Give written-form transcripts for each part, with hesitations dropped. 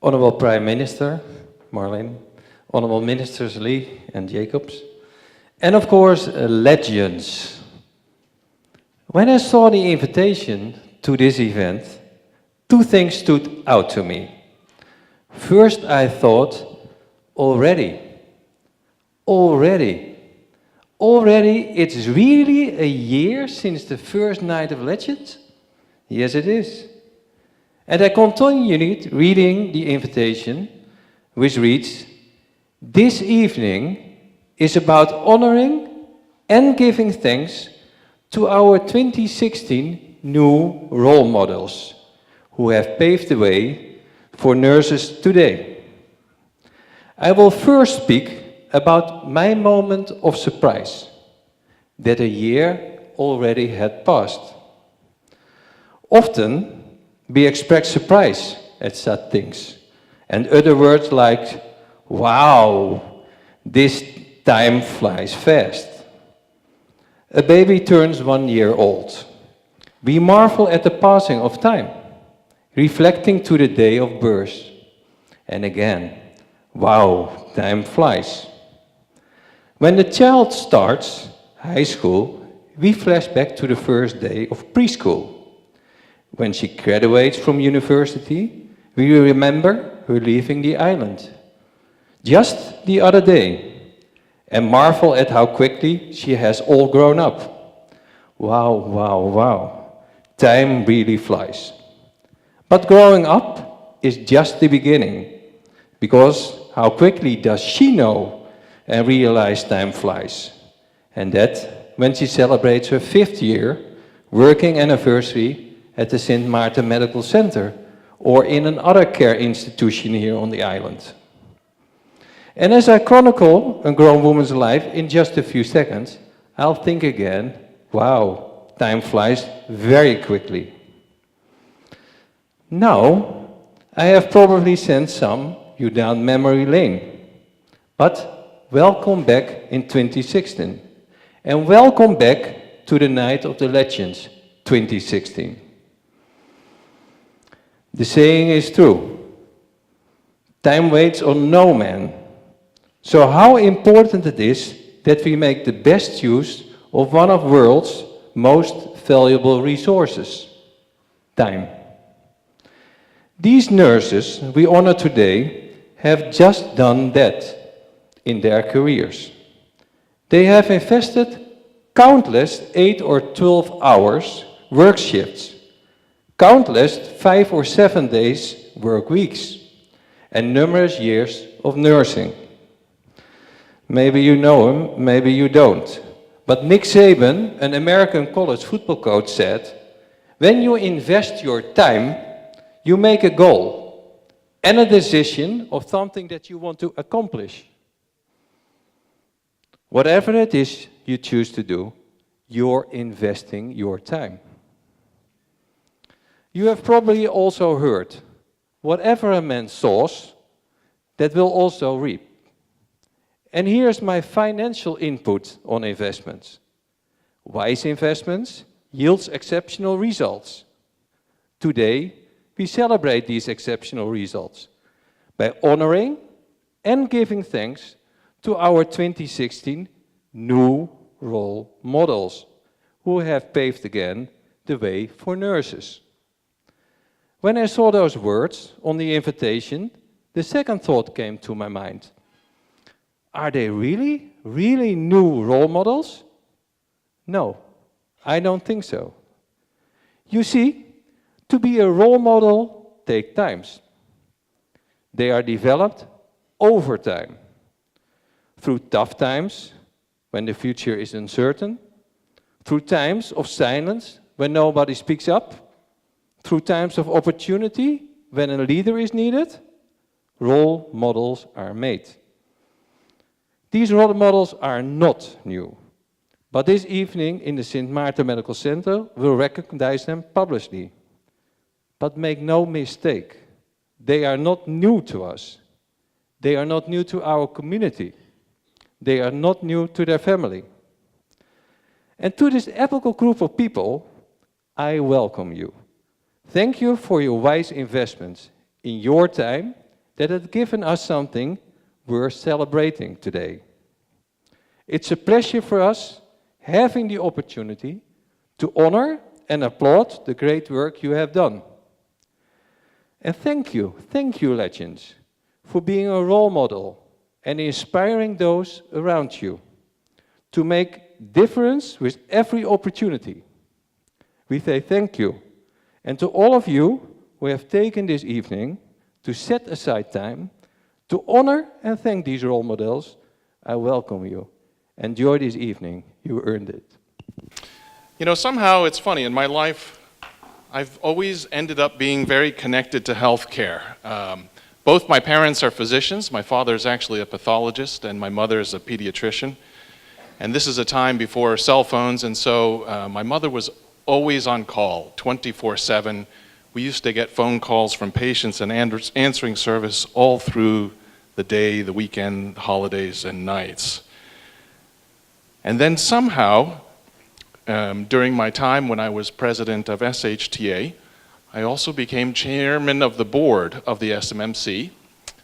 Honorable Prime Minister, Marlene, Honorable Ministers Lee and Jacobs, and of course, legends. When I saw the invitation to this event, two things stood out to me. First, I thought, already, it's really a year since the first night of Legends? Yes, it is. And I continued reading the invitation, which reads, "This evening is about honoring and giving thanks to our 2016 new role models who have paved the way for nurses today." I will first speak about my moment of surprise, that a year already had passed. Often, we express surprise at such things, and other words like, "Wow, this time flies fast." A baby turns 1 year old. We marvel at the passing of time, reflecting to the day of birth. And again, wow, time flies. When the child starts high school, we flash back to the first day of preschool. When she graduates from university, we remember her leaving the island just the other day and marvel at how quickly she has all grown up. Wow. Time really flies. But growing up is just the beginning, because how quickly does she know and realize time flies? And that when she celebrates her 5th year working anniversary at the St. Maarten Medical Center or in another care institution here on the island. And as I chronicle a grown woman's life in just a few seconds, I'll think again, wow, time flies very quickly. Now, I have probably sent some you down memory lane, but welcome back in 2016, and welcome back to the Night of the Legends 2016. The saying is true. Time waits on no man. So how important it is that we make the best use of one of the world's most valuable resources, time. These nurses we honor today have just done that in their careers. They have invested countless 8 or 12 hours work shifts, countless 5 or 7 days work weeks, and numerous years of nursing. Maybe you know him, maybe you don't. But Nick Saban, an American college football coach, said, "When you invest your time, you make a goal and a decision of something that you want to accomplish. Whatever it is you choose to do, you're investing your time." You have probably also heard, whatever a man sows, that will also reap. And here's my financial input on investments. Wise investments yields exceptional results. Today, we celebrate these exceptional results by honoring and giving thanks to our 2016 new role models, who have paved again the way for nurses. When I saw those words on the invitation, the second thought came to my mind. Are they really new role models? No, I don't think so. You see, to be a role model takes time. They are developed over time. Through tough times, when the future is uncertain. Through times of silence, when nobody speaks up. Through times of opportunity, when a leader is needed, role models are made. These role models are not new, but this evening in the St. Maarten Medical Center we'll recognize them publicly. But make no mistake, they are not new to us. They are not new to our community. They are not new to their family. And to this epical group of people, I welcome you. Thank you for your wise investments in your time that have given us something worth celebrating today. It's a pleasure for us having the opportunity to honor and applaud the great work you have done. And thank you, legends, for being a role model and inspiring those around you to make difference with every opportunity. We say thank you. And to all of you who have taken this evening to set aside time to honor and thank these role models, I welcome you. Enjoy this evening. You earned it. You know, somehow it's funny. In my life, I've always ended up being very connected to healthcare. Both my parents are physicians. My father is actually a pathologist, and my mother is a pediatrician. And this is a time before cell phones, and so my mother was always on call, 24/7. We used to get phone calls from patients and answering service all through the day, the weekend, holidays, and nights. And then somehow, during my time when I was president of SHTA, I also became chairman of the board of the SMMC.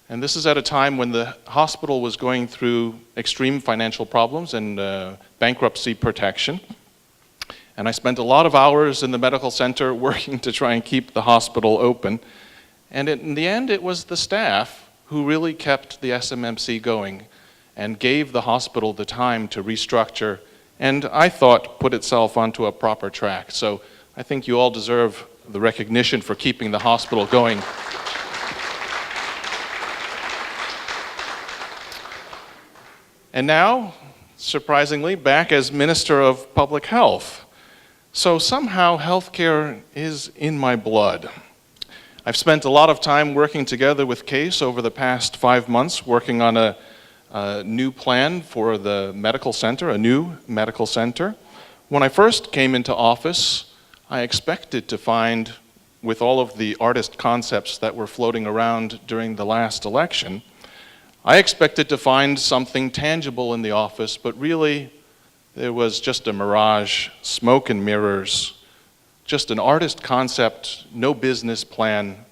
And this is at a time when the hospital was going through extreme financial problems and bankruptcy protection. And I spent a lot of hours in the medical center working to try and keep the hospital open. And in the end, it was the staff who really kept the SMMC going and gave the hospital the time to restructure, and I thought put itself onto a proper track. So I think you all deserve the recognition for keeping the hospital going. And now, surprisingly, back as Minister of Public Health. So somehow healthcare is in my blood. I've spent a lot of time working together with Case over the past 5 months, working on a new plan for the medical center, a new medical center. When I first came into office, I expected to find, with all of the artist concepts that were floating around during the last election, I expected to find something tangible in the office, but really there was just a mirage, smoke and mirrors, just an artist concept, no business plan,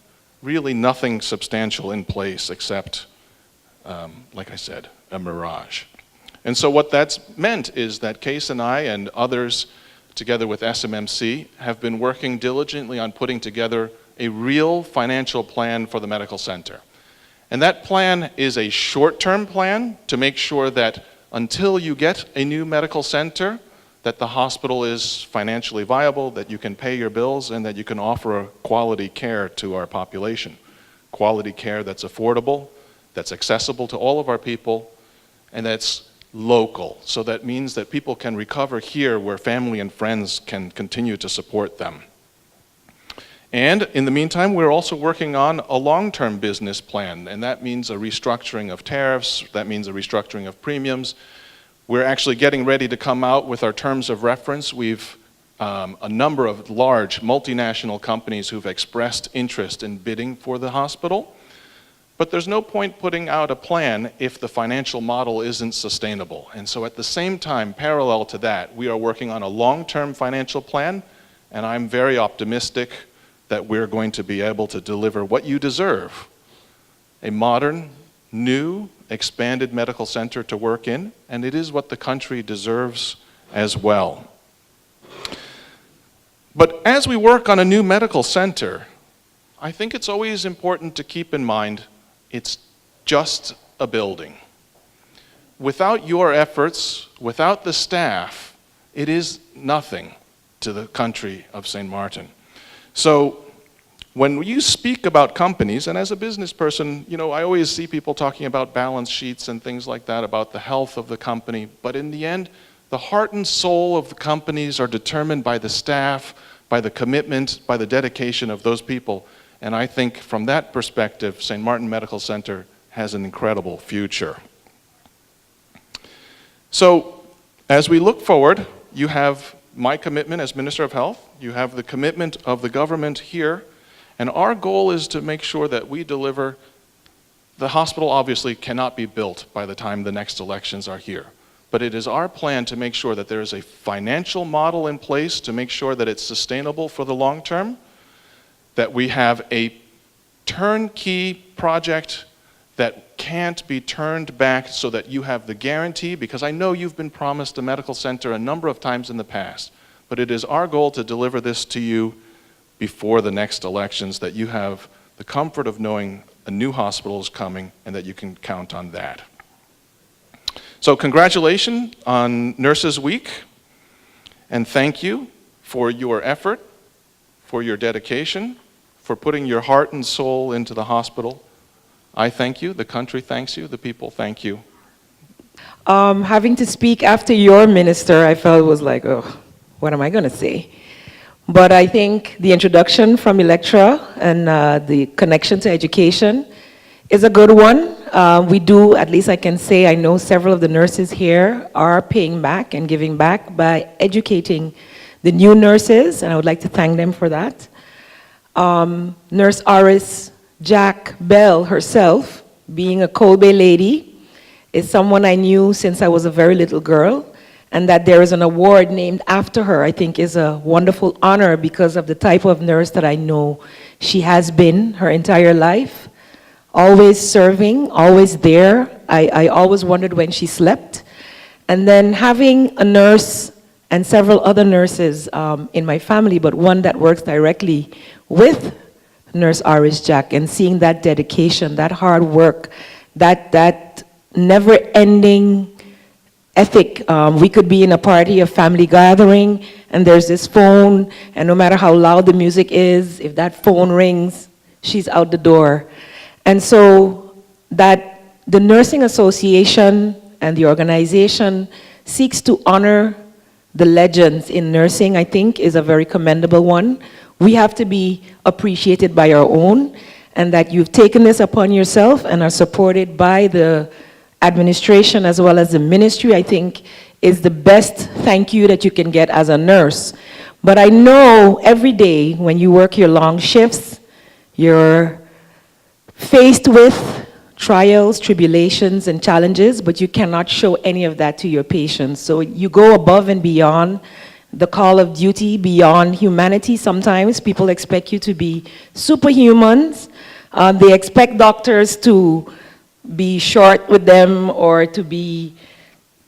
really nothing substantial in place except, like I said, a mirage. And so what that's meant is that Case and I and others, together with SMMC, have been working diligently on putting together a real financial plan for the medical center. And that plan is a short-term plan to make sure that until you get a new medical center, that the hospital is financially viable, that you can pay your bills, and that you can offer a quality care to our population. Quality care that's affordable, that's accessible to all of our people, and that's local. So that means that people can recover here where family and friends can continue to support them. And in the meantime, we're also working on a long-term business plan, and that means a restructuring of tariffs, that means a restructuring of premiums. We're actually getting ready to come out with our terms of reference. We've a number of large multinational companies who've expressed interest in bidding for the hospital, but there's no point putting out a plan if the financial model isn't sustainable. And so at the same time, parallel to that, we are working on a long-term financial plan, and I'm very optimistic that we're going to be able to deliver what you deserve: a modern, new, expanded medical center to work in, and it is what the country deserves as well. But as we work on a new medical center, I think it's always important to keep in mind it's just a building. Without your efforts, without the staff, it is nothing to the country of St. Martin. So when you speak about companies, and as a business person, you know, I always see people talking about balance sheets and things like that, about the health of the company, but in the end, the heart and soul of the companies are determined by the staff, by the commitment, by the dedication of those people. And I think from that perspective, St. Martin Medical Center has an incredible future. So as we look forward, you have my commitment as Minister of Health, you have the commitment of the government here, and our goal is to make sure that we deliver. The hospital obviously cannot be built by the time the next elections are here, but it is our plan to make sure that there is a financial model in place to make sure that it's sustainable for the long term, that we have a turnkey project that can't be turned back so that you have the guarantee, because I know you've been promised a medical center a number of times in the past, but it is our goal to deliver this to you before the next elections, that you have the comfort of knowing a new hospital is coming and that you can count on that. So congratulations on Nurses Week, and thank you for your effort, for your dedication, for putting your heart and soul into the hospital. I thank you, the country thanks you, the people thank you. Having to speak after your minister, I felt was like, oh, what am I going to say? But I think the introduction from Electra and the connection to education is a good one. We do, at least I can say, I know several of the nurses here are paying back and giving back by educating the new nurses, and I would like to thank them for that. Nurse Iris Jack Bell herself, being a Colby lady, is someone I knew since I was a very little girl, and that there is an award named after her, I think is a wonderful honor because of the type of nurse that I know she has been her entire life. Always serving, always there. I always wondered when she slept. And then having a nurse and several other nurses in my family, but one that works directly with Nurse Iris Jack, and seeing that dedication, that hard work, that never-ending ethic. We could be in a party, a family gathering, and there's this phone, and no matter how loud the music is, if that phone rings, she's out the door. And so that the Nursing Association and the organization seeks to honor the legends in nursing, I think, is a very commendable one. We have to be appreciated by our own, and that you've taken this upon yourself and are supported by the administration as well as the ministry, I think, is the best thank you that you can get as a nurse. But I know every day when you work your long shifts, you're faced with trials, tribulations, and challenges, but you cannot show any of that to your patients. So you go above and beyond the call of duty, beyond humanity. Sometimes people expect you to be superhumans. They expect doctors to be short with them or to be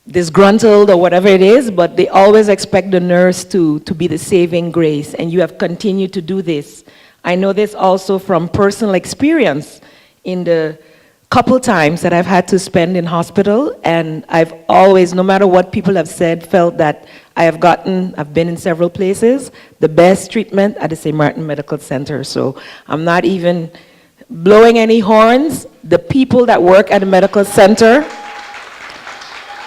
disgruntled or whatever it is, but they always expect the nurse to be the saving grace, and you have continued to do this. I know this also from personal experience in the couple times that I've had to spend in hospital, and I've always, no matter what people have said, felt that I've been in several places, the best treatment at the St. Martin Medical Center. So I'm not even blowing any horns. The people that work at the medical center,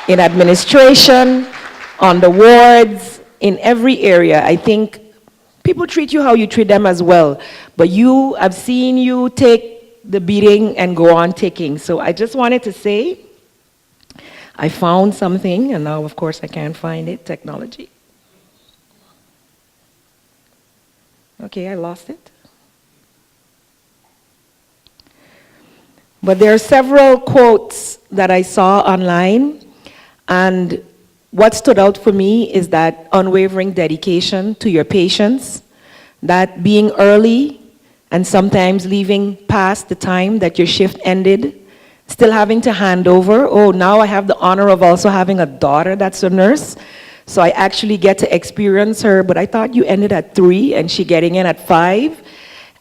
in administration, on the wards, in every area, I think people treat you how you treat them as well. But I've seen you take the beating and go on taking. So I just wanted to say, I found something, and now of course I can't find it, technology. Okay, I lost it. But there are several quotes that I saw online, and what stood out for me is that unwavering dedication to your patients, that being early and sometimes leaving past the time that your shift ended, still having to hand over. Oh, now I have the honor of also having a daughter that's a nurse, so I actually get to experience her, but I thought you ended at 3 and she getting in at 5.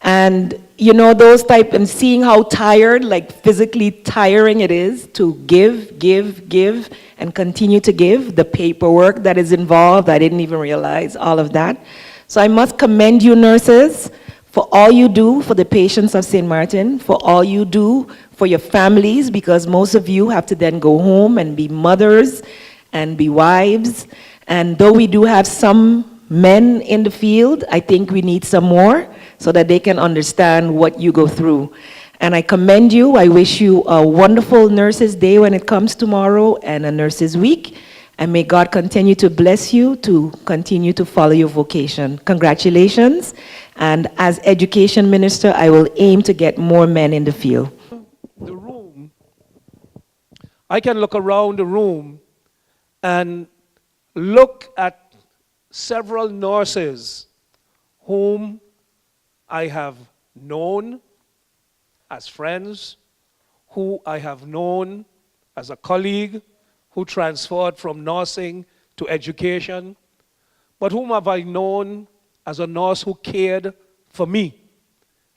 And you know, those type, and seeing how tired, like physically tiring it is to give, and continue to give, the paperwork that is involved, I didn't even realize all of that. So I must commend you nurses for all you do for the patients of St. Martin, for all you do for your families, because most of you have to then go home and be mothers and be wives. And though we do have some men in the field, I think we need some more so that they can understand what you go through. And I commend you. I wish you a wonderful Nurses Day when it comes tomorrow, and a Nurses Week. And may God continue to bless you to continue to follow your vocation. Congratulations. And as Education Minister, I will aim to get more men in the field. The room, I can look around the room and look at several nurses whom I have known as friends, who I have known as a colleague, who transferred from nursing to education, but whom have I known as a nurse who cared for me,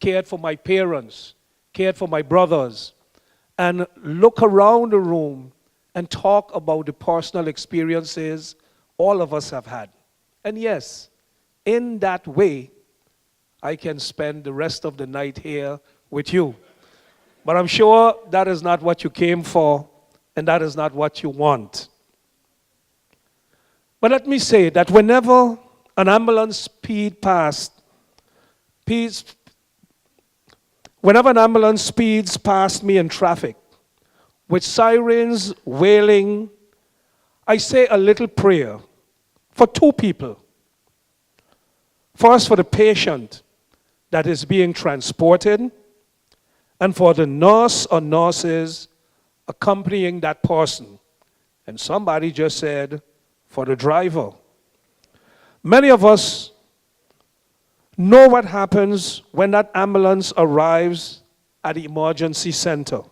cared for my parents, cared for my brothers, and look around the room and talk about the personal experiences all of us have had. And yes, in that way, I can spend the rest of the night here with you. But I'm sure that is not what you came for, and that is not what you want. But let me say that whenever an ambulance speeds past me in traffic, with sirens wailing, I say a little prayer for two people. First, for the patient that is being transported, and for the nurse or nurses accompanying that person. And somebody just said, for the driver. Many of us know what happens when that ambulance arrives at the emergency center.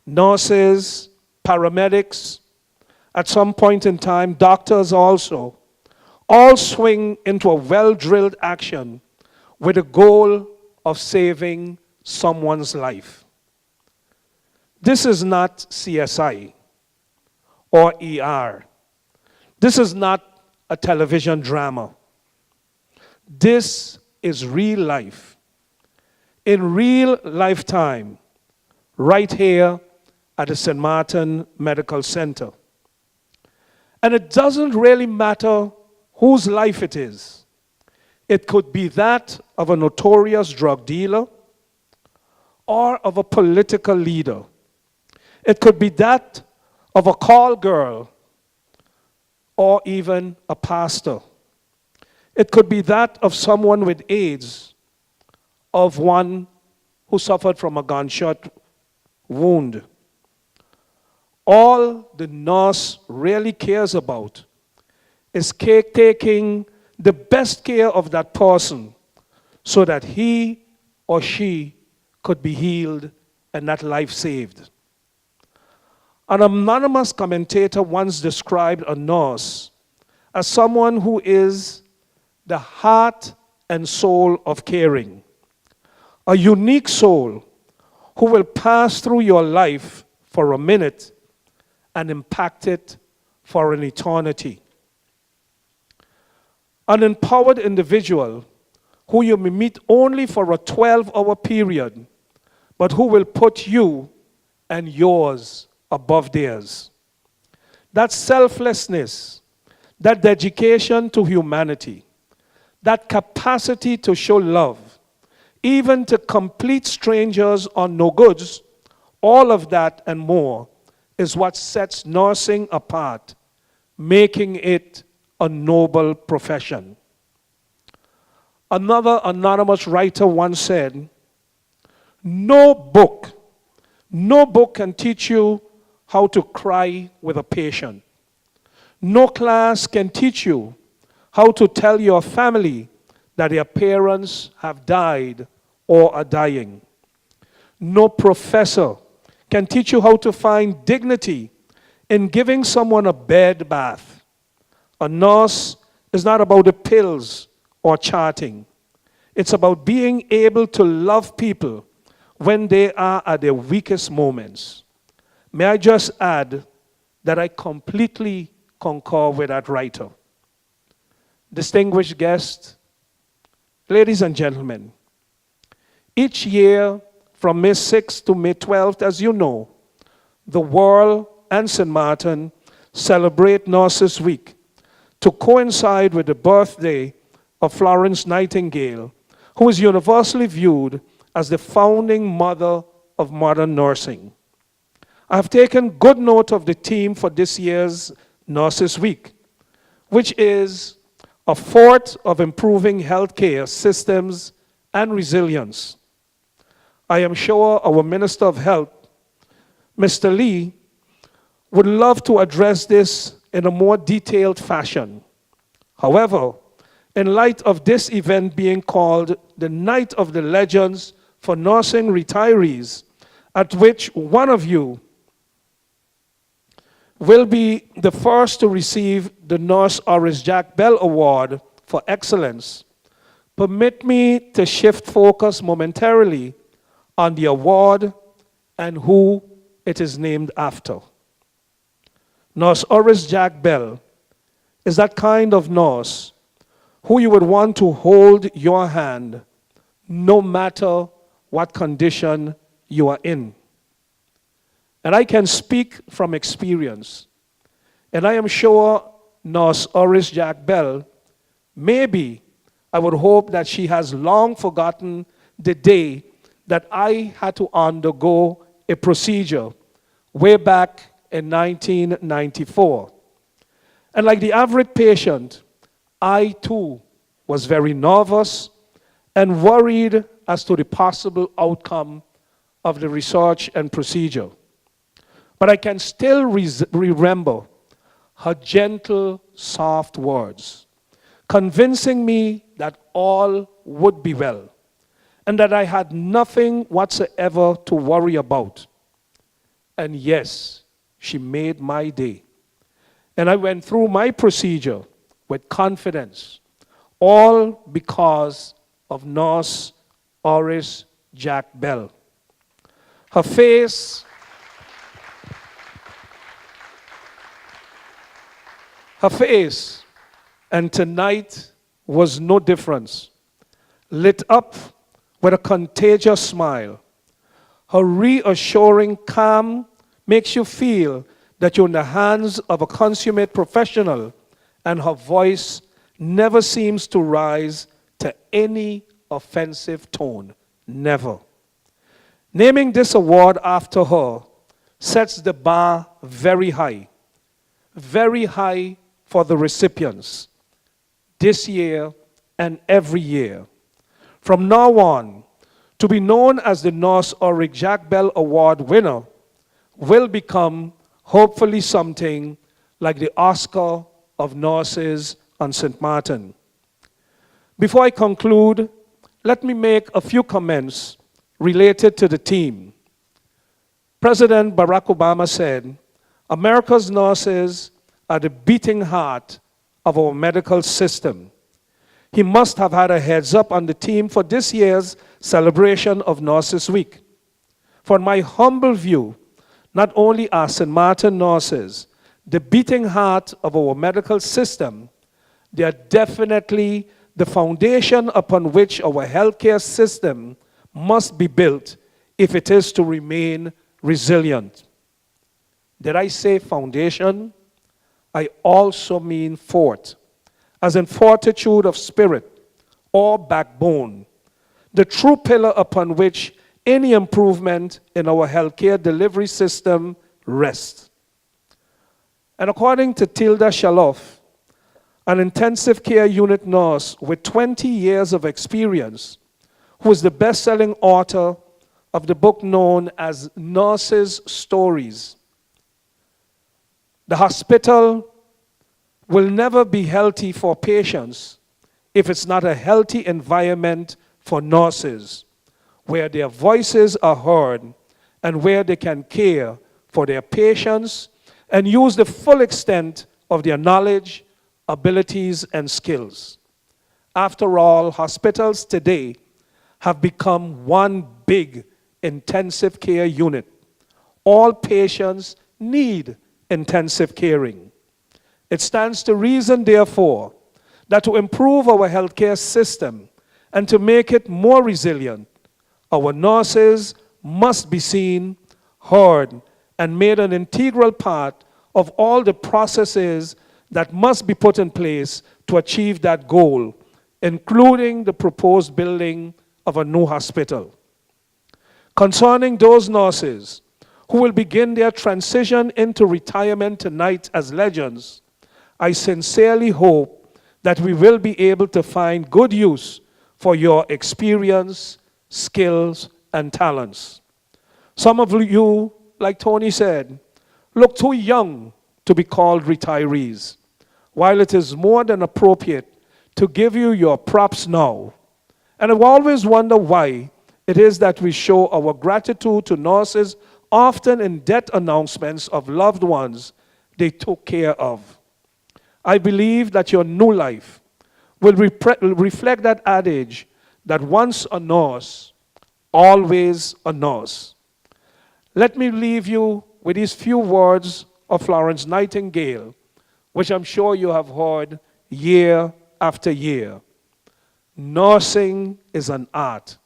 Nurses, paramedics, at some point in time, doctors also, all swing into a well-drilled action with the goal of saving someone's life. This is not CSI or ER. This is not a television drama. This is real life. In real lifetime, right here at the St. Martin Medical Center. And it doesn't really matter whose life it is. It could be that of a notorious drug dealer or of a political leader. It could be that of a call girl or even a pastor. It could be that of someone with AIDS, of one who suffered from a gunshot wound. All the nurse really cares about is taking the best care of that person so that he or she could be healed and that life saved. An anonymous commentator once described a nurse as someone who is the heart and soul of caring, a unique soul who will pass through your life for a minute and impact it for an eternity. An empowered individual who you may meet only for a 12-hour period, but who will put you and yours above theirs. That selflessness, that dedication to humanity, that capacity to show love, even to complete strangers on no goods, all of that and more is what sets nursing apart, making it a noble profession. Another anonymous writer once said, no book can teach you how to cry with a patient. No class can teach you how to tell your family that their parents have died or are dying. No professor can teach you how to find dignity in giving someone a bed bath. A nurse is not about the pills or charting. It's about being able to love people when they are at their weakest moments. May I just add that I completely concur with that writer. Distinguished guests, ladies and gentlemen, each year from May 6th to May 12th, as you know, the world and St. Martin celebrate Nurses Week to coincide with the birthday of Florence Nightingale, who is universally viewed as the founding mother of modern nursing. I have taken good note of the theme for this year's Nurses Week, which is a fort of improving healthcare systems and resilience. I am sure our Minister of Health, Mr. Lee, would love to address this in a more detailed fashion. However, in light of this event being called the Night of the Legends for nursing retirees, at which one of you will be the first to receive the Nurse Oris Jack Bell Award for Excellence, permit me to shift focus momentarily on the award and who it is named after. Nurse Oris Jack Bell is that kind of nurse who you would want to hold your hand no matter what condition you are in. And I can speak from experience. And I am sure Nurse Oris Jack Bell, maybe I would hope that she has long forgotten the day that I had to undergo a procedure way back in 1994. And like the average patient, I too was very nervous and worried as to the possible outcome of the research and procedure. But I can still remember her gentle, soft words, convincing me that all would be well and that I had nothing whatsoever to worry about. And yes, she made my day. And I went through my procedure with confidence, all because of Nurse Oris Jack Bell. Her face and tonight was no difference, lit up with a contagious smile. Her reassuring calm makes you feel that you're in the hands of a consummate professional, and her voice never seems to rise to any offensive tone. Never. Naming this award after her sets the bar very high for the recipients this year and every year. From now on, to be known as the Nurse Oris Jack Bell Award winner will become hopefully something like the Oscar of Nurses on St. Martin. Before I conclude, let me make a few comments related to the team. President Barack Obama said, America's nurses are the beating heart of our medical system. He must have had a heads up on the team for this year's celebration of Nurses Week. For my humble view, not only are St. Martin nurses the beating heart of our medical system, they are definitely the foundation upon which our healthcare system must be built if it is to remain resilient. Did I say foundation? I also mean fort, as in fortitude of spirit or backbone, the true pillar upon which any improvement in our healthcare delivery system rests. And according to Tilda Shaloff, an intensive care unit nurse with 20 years of experience, who is the best-selling author of the book known as Nurses' Stories, the hospital will never be healthy for patients if it's not a healthy environment for nurses, where their voices are heard and where they can care for their patients and use the full extent of their knowledge, abilities, and skills. After all, hospitals today have become one big intensive care unit. All patients need intensive caring. It stands to reason, therefore, that to improve our healthcare system and to make it more resilient, our nurses must be seen, heard, and made an integral part of all the processes that must be put in place to achieve that goal, including the proposed building of a new hospital. Concerning those nurses who will begin their transition into retirement tonight as legends, I sincerely hope that we will be able to find good use for your experience, skills, and talents. Some of you, like Tony said, look too young to be called retirees, while it is more than appropriate to give you your props now. And I've always wondered why it is that we show our gratitude to nurses, often in death announcements of loved ones they took care of. I believe that your new life will reflect that adage that once a nurse, always a nurse. Let me leave you with these few words of Florence Nightingale, which I'm sure you have heard year after year. Nursing is an art.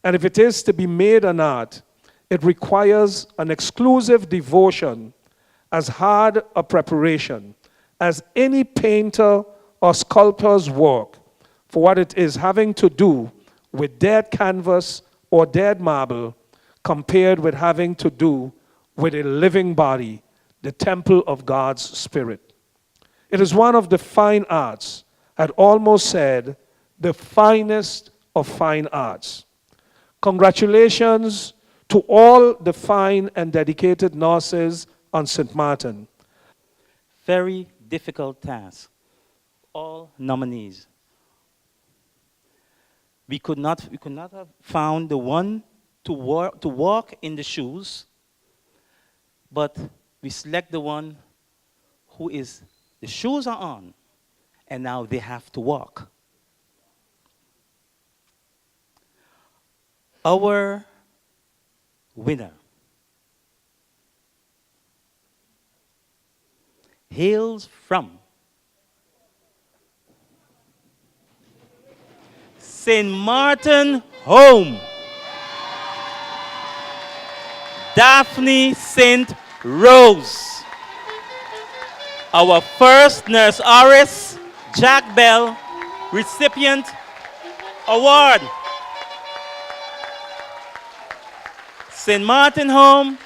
And if it is to be made an art, it requires an exclusive devotion, as hard a preparation as any painter or sculptor's work for what it is having to do with dead canvas or dead marble compared with having to do with a living body, the temple of God's Spirit. It is one of the fine arts, I'd almost said the finest of fine arts. Congratulations to all the fine and dedicated nurses on St. Martin. Very difficult task. All nominees. We could not have found the one to walk in the shoes, but we select the one who is, the shoes are on, and now they have to walk. Our winner hails from St. Martin Home, Daphne St. Rose. Our first Nurse Oris Jack Bell recipient award. St. Martin Home,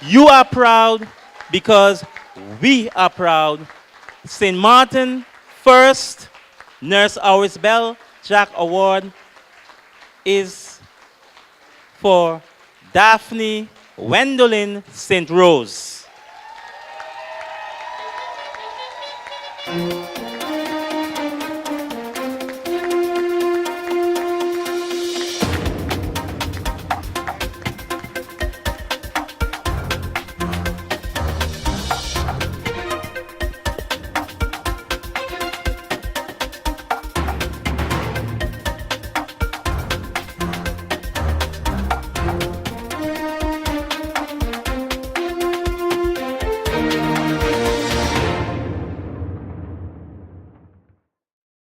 you are proud because we are proud. St. Martin first Nurse Oris Bell Jack Award is for Daphne Gwendolyn St. Rose.